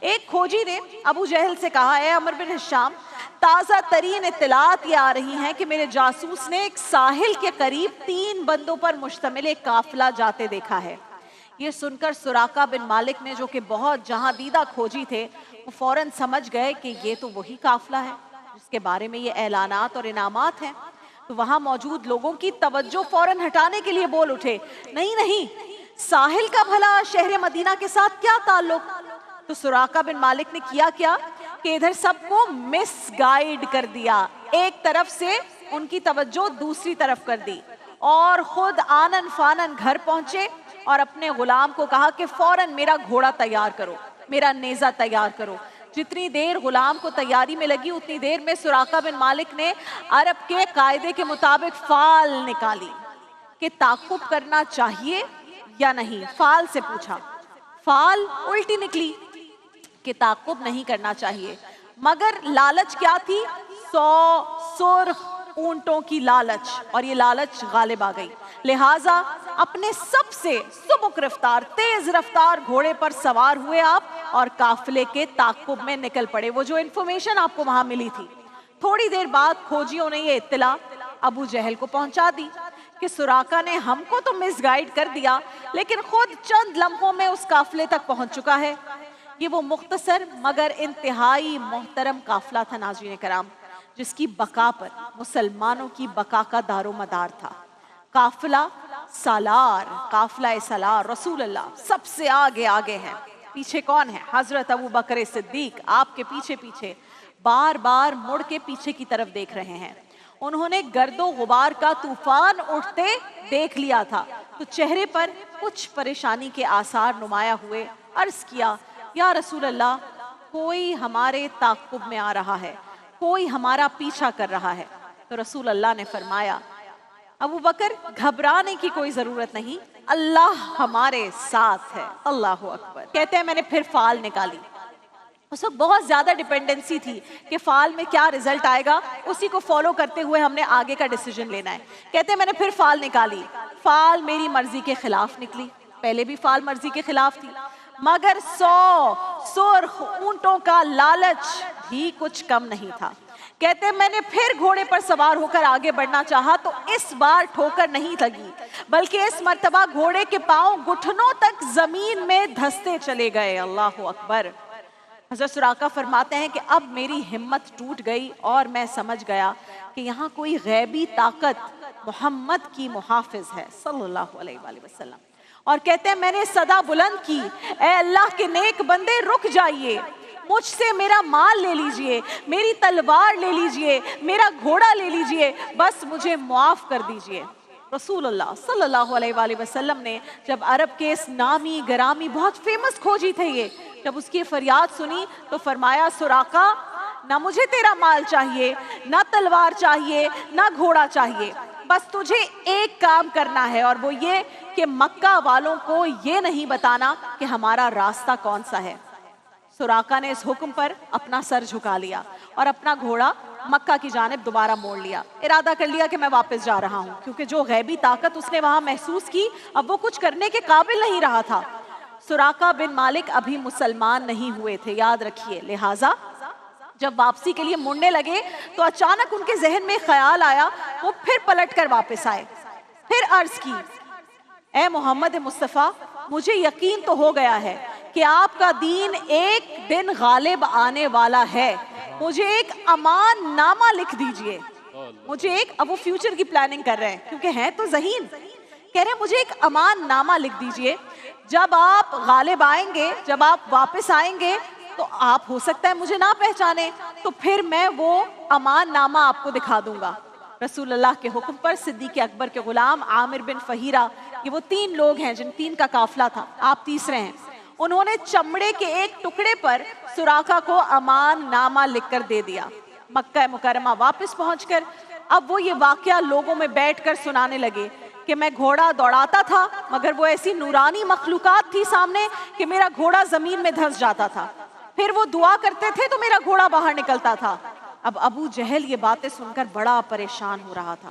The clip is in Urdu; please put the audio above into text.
ایک کھوجی نے ابو جہل سے کہا، اے عمر بن ہشام، تازہ ترین اطلاعات یہ آ رہی ہیں کہ میرے جاسوس نے ایک ساحل کے قریب 3 بندوں پر مشتمل ایک قافلہ جاتے دیکھا ہے۔ یہ سن کر سراقہ بن مالک نے، جو کہ بہت جہاں دیدہ کھوجی تھے، وہ فوراً سمجھ گئے کہ یہ تو وہی قافلہ ہے جس کے بارے میں یہ اعلانات اور انعامات ہیں۔ تو وہاں موجود لوگوں کی توجہ فوراً ہٹانے کے لیے بول اٹھے، نہیں نہیں، ساحل کا بھلا شہر مدینہ کے ساتھ کیا تعلق؟ تو سراقہ بن مالک نے کیا کہ ادھر سب کو مس گائیڈ کر دیا، ایک طرف سے ان کی توجہ دوسری طرف کر دی، اور خود آنن فانن گھر پہنچے اور اپنے غلام کو کہا کہ فوراً میرا گھوڑا تیار کرو، میرا نیزہ تیار کرو۔ جتنی دیر غلام کو تیاری میں لگی اتنی دیر میں سراقہ بن مالک نے عرب کے قاعدے کے مطابق فال نکالی کہ تعقب کرنا چاہیے یا نہیں۔ فال سے پوچھا، فال الٹی نکلی کہ تعقب نہیں کرنا چاہیے، مگر لالچ کیا تھی؟ 100 سرخ اونٹوں کی لالچ، اور یہ لالچ غالب آ گئی۔ لہٰذا اپنے سب سے سبک رفتار، تیز رفتار گھوڑے پر سوار ہوئے آپ اور قافلے کے تعقب میں نکل پڑے، وہ جو انفارمیشن آپ کو وہاں ملی تھی۔ تھوڑی دیر بعد کھوجیوں نے یہ اطلاع ابو جہل کو پہنچا دی کہ سراقہ نے ہم کو تو مس گائیڈ کر دیا، لیکن خود چند لمحوں میں اس قافلے تک پہنچ چکا ہے۔ یہ وہ مختصر مگر انتہائی محترم قافلہ تھا ناظرین کرام، جس کی بقا پر مسلمانوں کی بقا کا دار و مدار تھا۔ قافلہ سالار، قافلہ سالار، رسول اللہ سب سے آگے آگے ہیں۔ پیچھے کون ہے؟ حضرت ابو بکر صدیق آپ کے پیچھے پیچھے بار بار مڑ کے پیچھے کی طرف دیکھ رہے ہیں۔ انہوں نے گرد و غبار کا طوفان اٹھتے دیکھ لیا تھا تو چہرے پر کچھ پریشانی کے آثار نمایاں ہوئے۔ عرض کیا، یا رسول اللہ، کوئی ہمارے تعقب میں آ رہا ہے، کوئی ہمارا پیچھا کر رہا ہے۔ تو رسول اللہ نے فرمایا، ابو بکر گھبرانے کی کوئی ضرورت نہیں، اللہ ہمارے ساتھ ہے، اللہ اکبر۔ کہتے ہیں میں نے پھر فال نکالی۔ اس وقت بہت زیادہ ڈیپینڈنسی تھی کہ فال میں کیا رزلٹ آئے گا، اسی کو فالو کرتے ہوئے ہم نے آگے کا ڈیسیجن لینا ہے۔ کہتے ہیں میں نے پھر فال نکالی، فال میری مرضی کے خلاف نکلی، پہلے بھی فال مرضی کے خلاف تھی، مگر 100 سرخ اونٹوں کا لالچ بھی کچھ کم نہیں تھا۔ کہتے ہیں میں نے پھر گھوڑے پر سوار ہو کر آگے بڑھنا چاہا تو اس بار ٹھوکر نہیں لگی، بلکہ اس مرتبہ گھوڑے کے پاؤں گھٹنوں تک زمین میں دھستے چلے گئے۔ اللہ اکبر۔ حضرت سراقہ فرماتے ہیں کہ اب میری ہمت ٹوٹ گئی اور میں سمجھ گیا کہ یہاں کوئی غیبی طاقت محمد کی محافظ ہے صلی اللہ علیہ وآلہ وسلم، اور کہتے ہیں میں نے صدا بلند کی، اے اللہ کے نیک بندے رک جائیے، مجھ سے میرا مال لے لیجئے، میری تلوار لے لیجئے، میرا گھوڑا لے لیجئے، بس مجھے معاف کر دیجئے۔ رسول اللہ صلی اللہ علیہ وآلہ وسلم نے جب عرب کے اس نامی گرامی بہت فیمس کھوجی تھے یہ، جب اس کی فریاد سنی تو فرمایا، سراقہ نہ مجھے تیرا مال چاہیے، نہ تلوار چاہیے، نہ گھوڑا چاہیے، بس تجھے ایک کام کرنا ہے، اور وہ یہ کہ مکہ والوں کو یہ نہیں بتانا کہ ہمارا راستہ کون سا ہے۔ سراقہ نے اس حکم پر اپنا سر جھکا لیا اور اپنا گھوڑا مکہ کی جانب دوبارہ موڑ لیا، ارادہ کر لیا کہ میں واپس جا رہا ہوں، کیونکہ جو غیبی طاقت اس نے وہاں محسوس کی اب وہ کچھ کرنے کے قابل نہیں رہا تھا۔ سراقہ بن مالک ابھی مسلمان نہیں ہوئے تھے، یاد رکھیے، لہٰذا جب واپسی کے لیے مڑنے لگے تو اچانک ان کے ذہن میں خیال آیا، وہ پھر پلٹ کر واپس آئے، پھر عرض کی، اے محمد مصطفیٰ، مجھے یقین تو ہو گیا ہے کہ آپ کا دین ایک دن غالب آنے والا ہے، مجھے ایک امان نامہ لکھ دیجئے، مجھے ایک، اب وہ فیوچر کی پلاننگ کر رہے ہیں کیونکہ ہیں تو ذہین، کہہ رہے ہیں مجھے ایک امان نامہ لکھ دیجئے، جب آپ غالب آئیں گے، جب آپ واپس آئیں گے تو آپ ہو سکتا ہے مجھے نہ پہچانے، تو پھر میں وہ امان نامہ آپ کو دکھا دوں گا۔ رسول اللہ کے حکم پر صدیق اکبر کے غلام عامر بن فہیرہ، یہ وہ 3 لوگ ہیں جن 3 کا قافلہ تھا، آپ تیسرے ہیں، انہوں نے چمڑے کے ایک ٹکڑے پر سراقہ کو امان نامہ لکھ کر دے دیا۔ مکہ مکرمہ واپس پہنچ کر اب وہ یہ واقعہ لوگوں میں بیٹھ کر سنانے لگے کہ میں گھوڑا دوڑاتا تھا مگر وہ ایسی نورانی مخلوقات تھی سامنے کہ میرا گھوڑا زمین میں دھس جاتا تھا، پھر وہ دعا کرتے تھے تو میرا گھوڑا باہر نکلتا تھا۔ اب ابو جہل یہ باتیں سن کر بڑا پریشان ہو رہا تھا